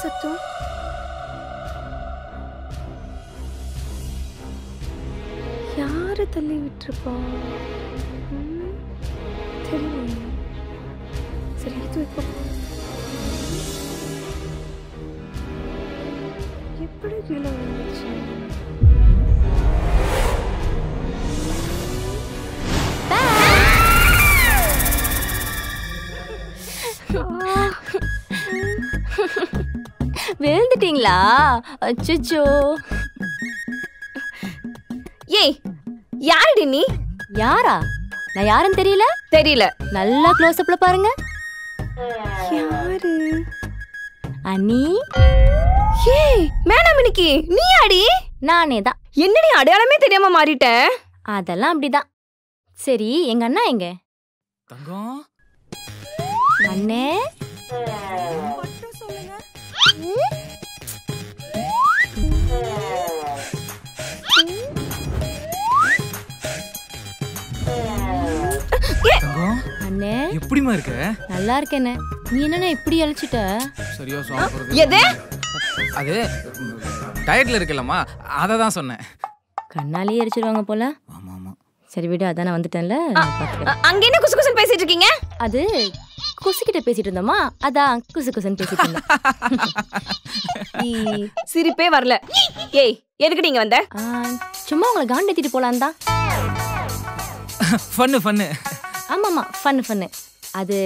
சத்தம்? யாரு தள்ளி விட்டுருப்பா? தெரியல. சரி எடுத்து வைப்போம். எப்படி கீழே வந்துச்சு? விழுந்துட்டீங்களா? அச்சச்சோ. ஏய் யாருடி நீ? யாரா? நான் யாருன்னு தெரியல. தெரியல. நல்லா க்ளோஸ் அப்ல பாருங்க. யாரு? அனி. ஏய் மேனாமினிக்கு நீ ஆடி? நானே தான். என்னடி அடையாளமே தெரியாம மாறிட்ட? அதெல்லாம் அப்படிதான். சரி எங்க அண்ணா எங்க? தங்கம். அண்ணே. அண்ணே எப்படிமா இருக்க? நல்லா இருக்கேனே. நீ என்னன்னா இப்படி அழைச்சிட்ட? சரியா சாப்பிடுறது. எது? அது டயட்ல இருக்கலமா, அத தான் சொன்னேன். கண்ணாலே எரிச்சிடுவாங்க போல. ஆமா ஆமா. சரி விடு, அதான் நான் வந்துட்டேன்ல. அங்க என்ன குசு குசுன்னு பேசிட்டு இருக்கீங்க? அது குசுக்கிட்ட பேசிட்டு இருந்தோமா, அதான் குசு குசுன்னு பேசிட்டு இருந்தேன். சிரிப்பே வரல. ஏய் எதுக்கு நீங்க வந்த? சும்மா உங்களை காண்டேத்திட்டு போலான் தான். Fun fun. ஆமாம்மா ஃபன்னு ஃபன்னு. அது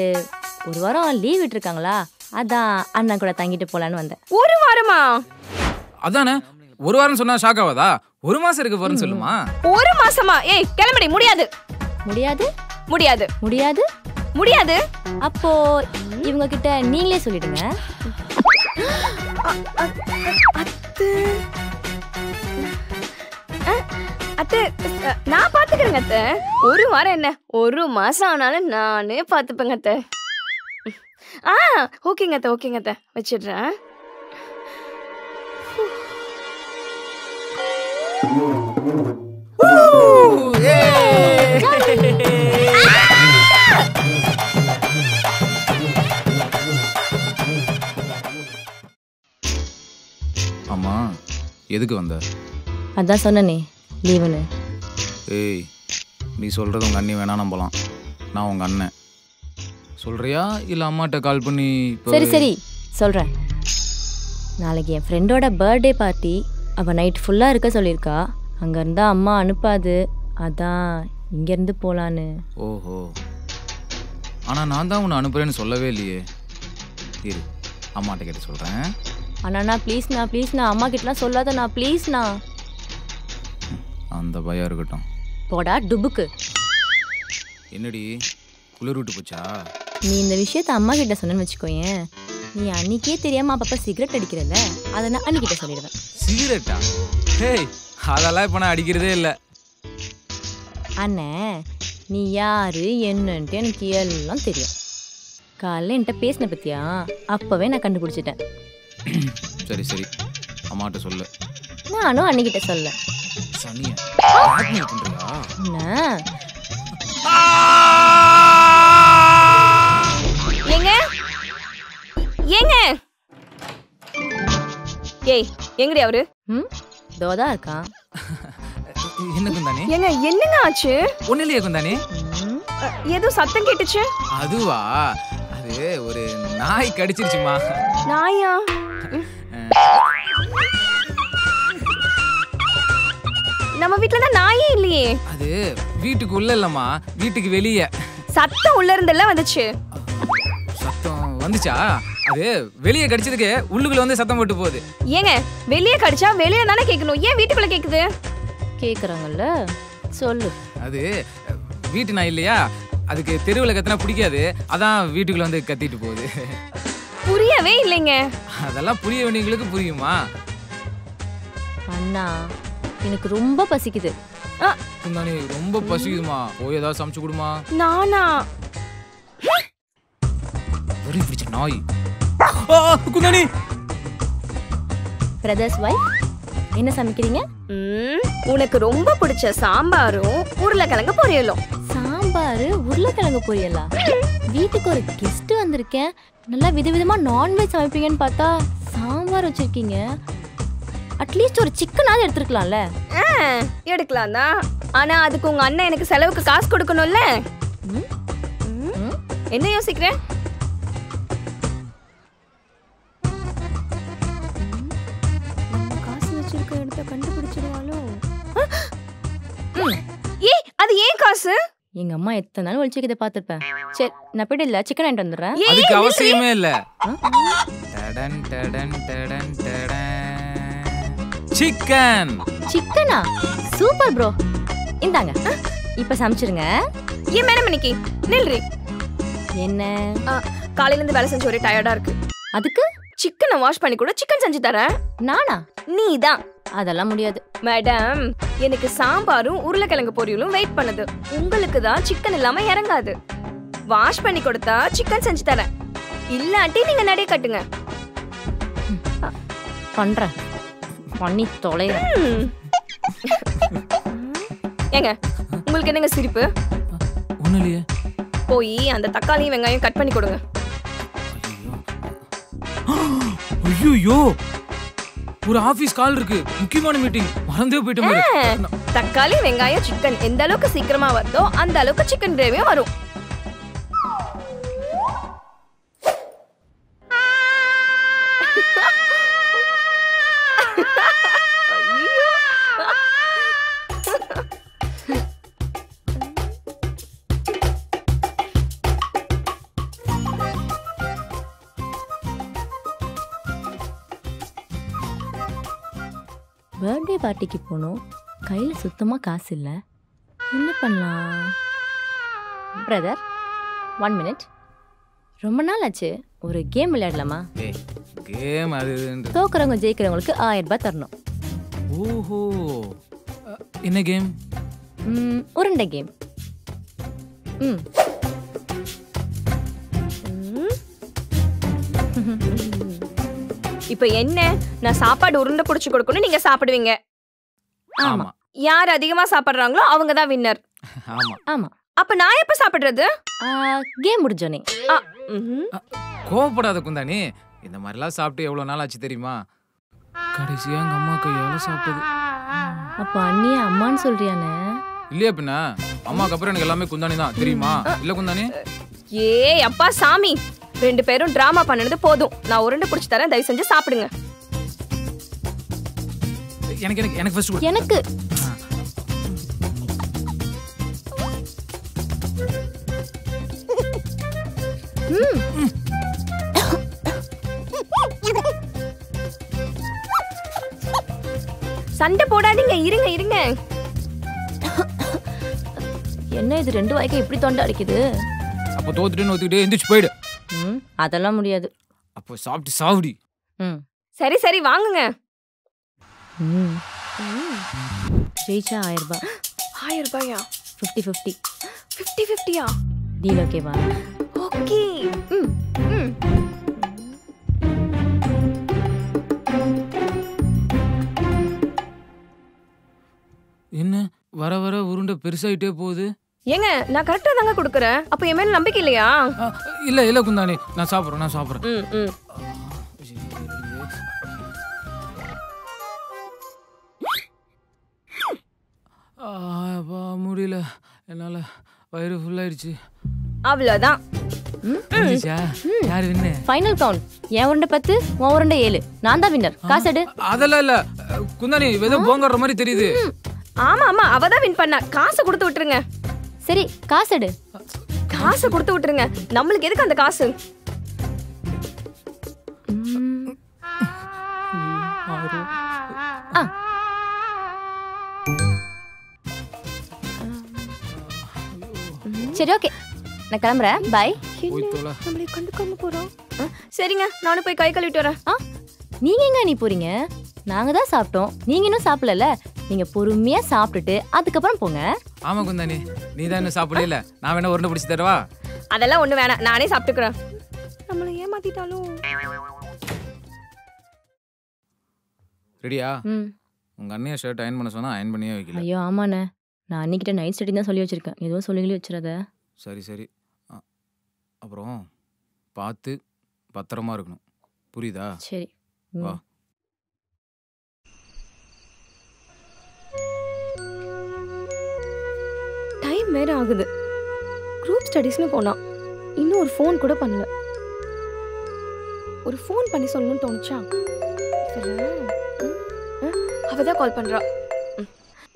ஒரு வாரம் லீவ் விட்டுருக்காங்களா, அதான் அண்ணா கூட தங்கிட்டு போலான்னு வந்தேன். ஒரு வாரமா? அதானே, ஒரு வாரம் சொன்னா ஷாக் ஆகாதா? ஒரு மாசம் இருக்கு போறேன்னு சொல்லுமா. ஒரு மாசமா? ஏய் கிளம்படி. முடியாது. முடியாது முடியாது முடியாது முடியாது. அப்போ இவங்க கிட்ட நீங்களே சொல்லிடுங்க. அத்தை நான் பாத்துக்கிறேங்க அத்தை. ஒரு வாரம் என்ன, ஒரு மாசம் ஆனாலும் நானே பாத்துப்பேங்க அத்தை. ஓகேங்க அத்தை, ஓகேங்க அத்தை, வச்சிடுறேன். அம்மா எதுக்கு வந்த? அதான் சொன்னனே லீவுன்னு. ஏய் நீ சொல்றது உங்க அண்ணி வேணா நம்பலாம். நான் உங்க அண்ணன். சொல்றியா இல்ல அம்மாட்ட கால் பண்ணி? சரி சரி சொல்றேன். நாளைக்கு என் ஃப்ரெண்டோட பர்த்டே பார்ட்டி. அவள் நைட் ஃபுல்லாக இருக்க சொல்லியிருக்கா. அங்கே இருந்தால் அம்மா அனுப்பாது, அதான் இங்கேருந்து போகலான்னு. ஓஹோ, ஆனால் நான் தான் உன்னை அனுப்புறேன்னு சொல்லவே இல்லையே. இரு அம்மாட்ட கேட்டு சொல்கிறேன். அண்ணா ப்ளீஸ்ண்ணா அம்மா கிட்டலாம் சொல்லாதண்ணா ப்ளீஸ்ண்ணா. அந்த பயம் இருக்கட்டும். போடா டுபுக்கு. என்னடி குளிர் விட்டு போச்சா? நீ இந்த விஷயத்த அம்மா கிட்ட சொன்னேன்னு வச்சுக்கோயேன், நீ அன்னைக்கே தெரியாம அப்பப்ப சிகரெட் அடிக்கிறல்ல, அதை நான் அன்னிக்கிட்ட சொல்லிடுவேன். சிகரெட்டா? ஹேய் அதெல்லாம் இப்போ நான் அடிக்கிறதே இல்லை. அண்ணே நீ யாரு என்னன்ட்டு எனக்கு எல்லாம் தெரியும். காலைல என்கிட்ட பேசின பத்தியா, அப்பவே நான் கண்டுபிடிச்சிட்டேன். சரி சரி அம்மாட்ட சொல்லு. நானும் அன்னிக்கிட்ட சொல்ல. சனியா பண்றியா? ஏங்க ஏங்க ஏய் எங்கடி அவரு? தோதா இருக்கான். என்ன குந்தானே? ஏங்க என்னங்க ஆச்சு? ஒண்ணு இல்லையே குந்தானே. ஏதோ சத்தம் கேட்டுச்சு. அதுவா, அது ஒரு நாய் கடிச்சிருச்சுமா. நாயா? நம்ம வீட்ல தான் நாயே இல்லையே. அது வீட்டுக்கு உள்ள இல்லம்மா, வீட்டுக்கு வெளியே. சத்தம் உள்ள இருந்தெல்லாம் வந்துச்சு. சத்தம் வந்துச்சா? அது வெளியே கடிச்சதுக்கு உள்ளுக்குள்ள வந்து சத்தம் போட்டு போகுது. ஏங்க வெளியே கடிச்சா வெளியே தானே கேட்கணும், ஏன் வீட்டுக்குள்ள கேக்குது? கேக்குறாங்கல்ல சொல்லு. அது வீட்டு நாய் இல்லையா, அதுக்கு தெருவில் கத்தினா பிடிக்காது, அதான் வீட்டுக்குள்ள வந்து கத்திட்டு போகுது. புரியவே இல்லைங்க. அதெல்லாம் புரிய வேண்டியவங்களுக்கு புரியுமா? அண்ணா எனக்கு ரொம்ப பசிக்குது. குந்தானி ரொம்ப பசிக்குதுமா, போய் ஏதாவது சமைச்சு கொடுமா. நானா? வெறி பிடிச்ச நாய். குந்தானி பிரதர்ஸ் வைஃப் என்ன சமைக்கிறீங்க? உனக்கு ரொம்ப பிடிச்ச சாம்பாரும் உருளைக்கிழங்கு பொரியலும். சாம்பார் உருளைக்கிழங்கு பொரியலா? வீட்டுக்கு ஒரு கெஸ்ட் வந்திருக்கேன், நல்லா விதவிதமா நான்வெஜ் சமைப்பீங்கன்னு பார்த்தா வேறு வச்சுருக்கீங்க. அட்லீஸ்ட் ஒரு சிக்கனாவது எடுத்துருக்கலாம்ல. எடுக்கலாம் தான். ஆனா அதுக்கு உங்க அண்ணன் எனக்கு செலவுக்கு காசு கொடுக்கணும்ல. என்ன யோசிக்கிறேன்? காசு வச்சிருக்க இடத்த கண்டுபிடிச்சிடுவாளோ? ஏய், அது ஏன் காசு? எங்க அம்மா எத்தனை நாள் ஒழிச்சு இதை பார்த்துருப்பேன். சரி, நான் போயிட்டு இல்லை சிக்கன் வாங்கிட்டு வந்துடுறேன். அதுக்கு அவசியமே இல்ல. டடன் டடன் டடன் டடன். சிக்கன். சிக்கனா? Super bro. இந்தாங்க, இப்ப சமைச்சிருங்க. ஏன் மேடம் இன்னைக்கு நில்றி. என்ன? காலையில இருந்து வேலை செஞ்சு ஒரே டயர்டா இருக்கு. அதுக்கு சிக்கனை வாஷ் பண்ணி கூட சிக்கன் செஞ்சு தரேன். நானா? நீதான். அதெல்லாம் முடியாது மேடம். எனக்கு சாம்பாரும் உருளைக்கிழங்கு பொரியலும் வெயிட் பண்ணுது. உங்களுக்கு தான் சிக்கன் இல்லாம இறங்காது. வாஷ் பண்ணி கொடுத்தா சிக்கன் செஞ்சு தரேன். இல்லாட்டி நீங்க நடைய கட்டுங்க. பண்றேன். பண்ணி தொலைறேன். ஏங்க, உங்களுக்கு என்னங்க சிரிப்பு? ஒண்ணும் இல்லையே. போய் அந்த தக்காளியும் வெங்காயம் கட் பண்ணி கொடுங்க. ஐயோ, ஒரு ஆபீஸ் கால் இருக்கு, முக்கியமான மீட்டிங், மறந்தே போயிட்டேன். தக்காளி வெங்காயம் சிக்கன் எந்த அளவுக்கு சீக்கிரமா வருதோ அந்த அளவுக்கு சிக்கன் கிரேவியும் வரும். பர்த்டே பார்ட்டிக்கு போகணும், கையில் சுத்தமாக காசு இல்லை. என்ன பண்ணலாம்? Brother, 1 minute. ரொம்ப நாள் ஆச்சு, ஒரு கேம் விளையாடலாமா? கேம் அது தோக்குறவங்க ஜெயிக்கிறவங்களுக்கு 1000 ரூபாய் தரணும். ஓஹோ, என்ன கேம்? உருண்டை கேம். இப்ப என்ன, நான் சாப்பாடு உருண்டை புடிச்சு கொடுக்கணும், நீங்க சாப்பிடுவீங்க. ஆமா. யார் அதிகமா சாப்பிடுறாங்களோ அவங்க தான் வின்னர். ஆமா ஆமா. அப்ப நான் எப்ப சாப்பிடுறது? கேம் முடிஞ்சோனே. கோவப்படாத குந்தானி, இந்த மாதிரிலாம் சாப்பிட்டு எவ்வளவு நாள் ஆச்சு தெரியுமா? கடைசியா எங்க அம்மா கையால சாப்பிட்டது. அப்ப அண்ணிய அம்மான்னு சொல்றியானே? இல்லையா பின்ன, அம்மாக்கு அப்புறம் எனக்கு எல்லாமே குந்தானி தான் தெரியுமா? இல்ல குந்தானி? ஏய் அப்பா சாமி, 2 பேரும் டிராமா பண்ணது போதும். நான் உருண்டை புடிச்சு தரேன், தயவு செஞ்சு சாப்பிடுங்க. எனக்கு எனக்கு எனக்கு ஃபர்ஸ்ட் கொடு. எனக்கு சண்டை போடாதீங்க, இருங்க இருங்க. என்ன இது 2 வாய்க்கு இப்படி தொண்டை அடிக்குது? அப்ப தோத்துட்டு ஒத்துக்கிட்டே எந்திரிச்சு போயிடு. அதெல்லாம் முடியாது. அப்போ சாப்பிட்டு சாவுடி. சரி சரி வாங்குங்க. ஜெயிச்சா 1000 ரூபாய். 1000 ரூபாயா? 50-50. 50-50யா? டீல் ஓகேவா? ஓகே. என்ன வர வர உருண்டை பெருசாயிட்டே போகுது. ஏங்க, நான் கரெக்டா தாங்க கொடுக்கறேன். அப்ப என் மேல நம்பிக்கை இல்லையா? இல்ல இல்ல குந்தானி, நான் சாப்பிடுறேன். முடியல, என்னால வயிறு ஃபுல் ஆயிடுச்சு. அவ்வளவுதான். யாரு வின்னு? Final count. என் உருண்டை 10, உன் உருண்டை 7. நான் தான் வின்னர். காசு எடு. அதெல்லாம் இல்ல குந்தானி, ஏதோ போங்கற மாதிரி தெரியுது. ஆமா ஆமா, அவ தான் வின் பண்ணா. காசை கொடுத்து விட்டுருங்க. சரி, காசு எடு. காசை கொடுத்து விட்டுருங்க. நம்மளுக்கு எதுக்கு அந்த காசு? சரி ஓகே, நான் கிளம்புறேன். பாய். நம்மளே கண்டுக்காம போறோம். சரிங்க, நானும் போய் கை கழுவிட்டு வரேன். நீங்க எங்க நீ போறீங்க? நாங்க தான் சாப்பிட்டோம், நீங்க இன்னும் சாப்பிடல. நீங்க பொறுமையா சாப்பிட்டுட்டு அதுக்கப்புறம் போங்க. ஆமா குந்தானி, நீ தான் இன்னும் சாப்பிடல. நான் வேணா உருண்டை பிடிச்சி தரவா? அதெல்லாம் ஒண்ணு வேணாம், நானே சாப்பிட்டுக்கிறேன். நம்மள ஏமாத்திட்டாலும். ரெடியா? உங்க அண்ணிய ஷர்ட் அயன் பண்ண சொன்னா அயன் பண்ணியே வைக்கல. ஐயோ ஆமாண்ணே, நான் அன்னிக்கிட்ட நைட் ஸ்டடி தான் சொல்லி வச்சிருக்கேன். எதுவும் சொல்லி வச்சிடாத. சரி சரி. அப்புறம் பார்த்து பத்திரமா இருக்கணும், புரியுதா? சரி. வா. டைம் வேற ஆகுது. குரூப் ஸ்டடீஸ்னு போனா இன்னும் ஒரு ஃபோன் கூட பண்ணல. ஒரு ஃபோன் பண்ணி சொல்லணும்னு தோணுச்சா? அவதான் கால் பண்றா.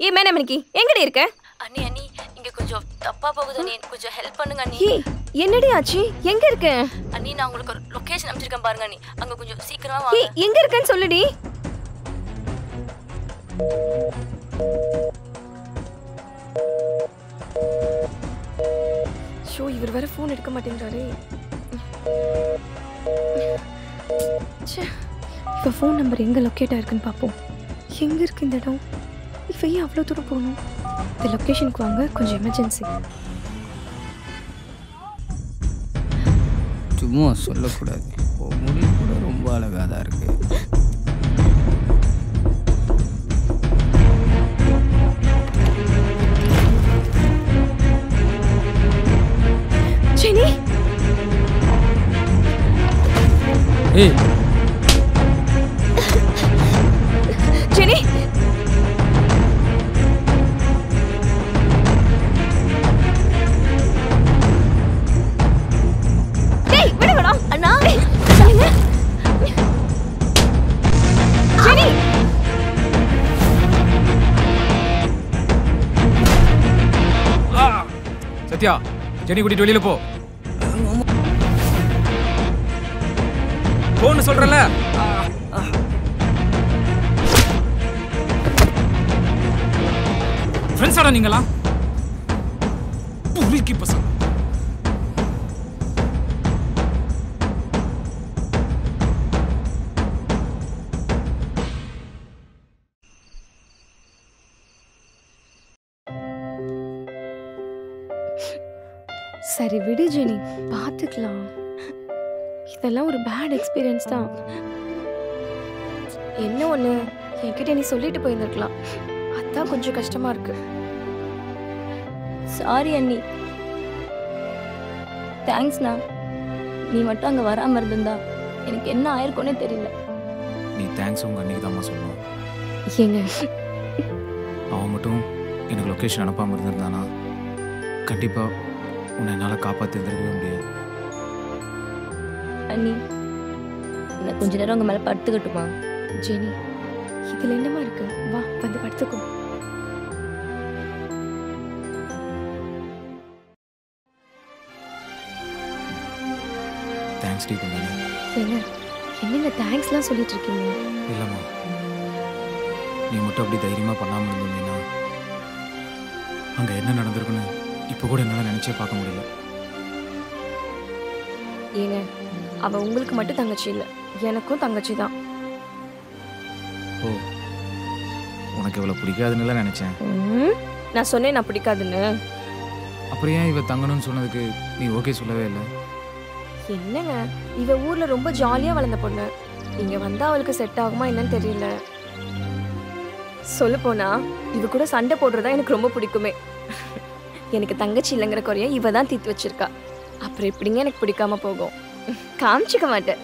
ஏ மேனமணிக்கு எங்கடி இருக்க? அண்ணி அண்ணி இங்க கொஞ்சம் தப்பா போகுது அண்ணி, கொஞ்சம் ஹெல்ப் பண்ணுங்க அண்ணி. ஏய் என்னடி ஆச்சு? எங்க இருக்க? அண்ணி நான் உங்களுக்கு ஒரு லொகேஷன் அனுப்பிச்சிருக்கேன் பாருங்க அண்ணி, அங்க கொஞ்சம் சீக்கிரமா ஏய் வாங்க. எங்க இருக்கன்னு சொல்லுடி. ஷோ இவர் வேற ஃபோன் எடுக்க மாட்டேங்கிறாரே. ச்சே, இப்ப ஃபோன் நம்பர் எங்க லொக்கேட் ஆயிருக்குன்னு பாப்போம். எங்க இருக்கு இந்த இடம்? இப்ப ஏன் அவ்வளவு தூரம் போகணும்? இந்த லொக்கேஷனுக்கு வாங்க, கொஞ்சம் எமர்ஜென்சி. சும்மா சொல்லக்கூடாது. முடி கூட ரொம்ப அழகாக தான் இருக்கு. ஜெனி ஏய் ஜெனி டேய் விடுங்கடா அண்ணா. என்ன? ஜெனி சத்யா, ஜெனி கூட்டிட்டு வெளியில போ. போன்னு சொல்றல. ஃப்ரெண்ட்ஸாடா நீங்களா? புரிக்கி பசங்க. சரி விடு ஜெனி, பார்த்துக்கலாம். இதெல்லாம் ஒரு பேட் எக்ஸ்பீரியன்ஸ் தான். என்ன ஒன்று என்கிட்ட நீ சொல்லிட்டு போயிருந்துருக்கலாம். அதான் கொஞ்சம் கஷ்டமா இருக்கு. சாரி அண்ணி. தேங்க்ஸ்ண்ணா. நீ மட்டும் அங்கே வராமல் இருந்திருந்தா எனக்கு என்ன ஆயிருக்கும்னே தெரியல. நீ தேங்க்ஸ் உங்க அன்னைக்கு தாம்மா சொல்லணும். ஏங்க அவன் மட்டும் எனக்கு லொக்கேஷன் அனுப்பாமல் இருந்திருந்தானா கண்டிப்பாக உன்னை என்னால் காப்பாற்றிருந்திருக்கவே முடியாது. அண்ணி நான் கொஞ்ச நேரம் உங்கள் மேலே படுத்துக்கட்டுமா? ஜெனி இதில் என்னமா இருக்கு? வா வந்து படுத்துக்கோ. Thanks D குந்தானி. ஏங்க என்னங்க தேங்க்ஸ்லாம் சொல்லிட்டு இருக்கீங்க? இல்லைம்மா, நீ மட்டும் அப்படி தைரியமாக பண்ணாமல் இருந்தீங்கன்னா அங்கே என்ன நடந்திருக்குன்னு இப்போ கூட என்னால் நினச்சே பார்க்க முடியல. ஏங்க அவ உங்களுக்கு மட்டும் தங்கச்சி இல்லை, எனக்கும் தங்கச்சி தான். ஓ, உனக்கு இவ்வளோ பிடிக்காதுன்னு நினச்சேன். நான் சொன்னேன் நான் பிடிக்காதுன்னு. அப்புறம் ஏன் இவ தங்கணும்னு சொன்னதுக்கு நீ ஓகே சொல்லவே இல்லை? என்னங்க இவ ஊர்ல ரொம்ப ஜாலியா வளர்ந்த பொண்ணு. இங்க வந்தா அவளுக்கு செட் ஆகுமா என்னன்னு தெரியல. சொல்ல போனா இவ கூட சண்டை போடுறதா எனக்கு ரொம்ப பிடிக்குமே. எனக்கு தங்கச்சி இல்லைங்கிற குறைய இவ தான் தீர்த்து வச்சிருக்கா. அப்புறம் எப்படிங்க எனக்கு பிடிக்காம போகும்? காமிச்சிக்க மாட்டேன்.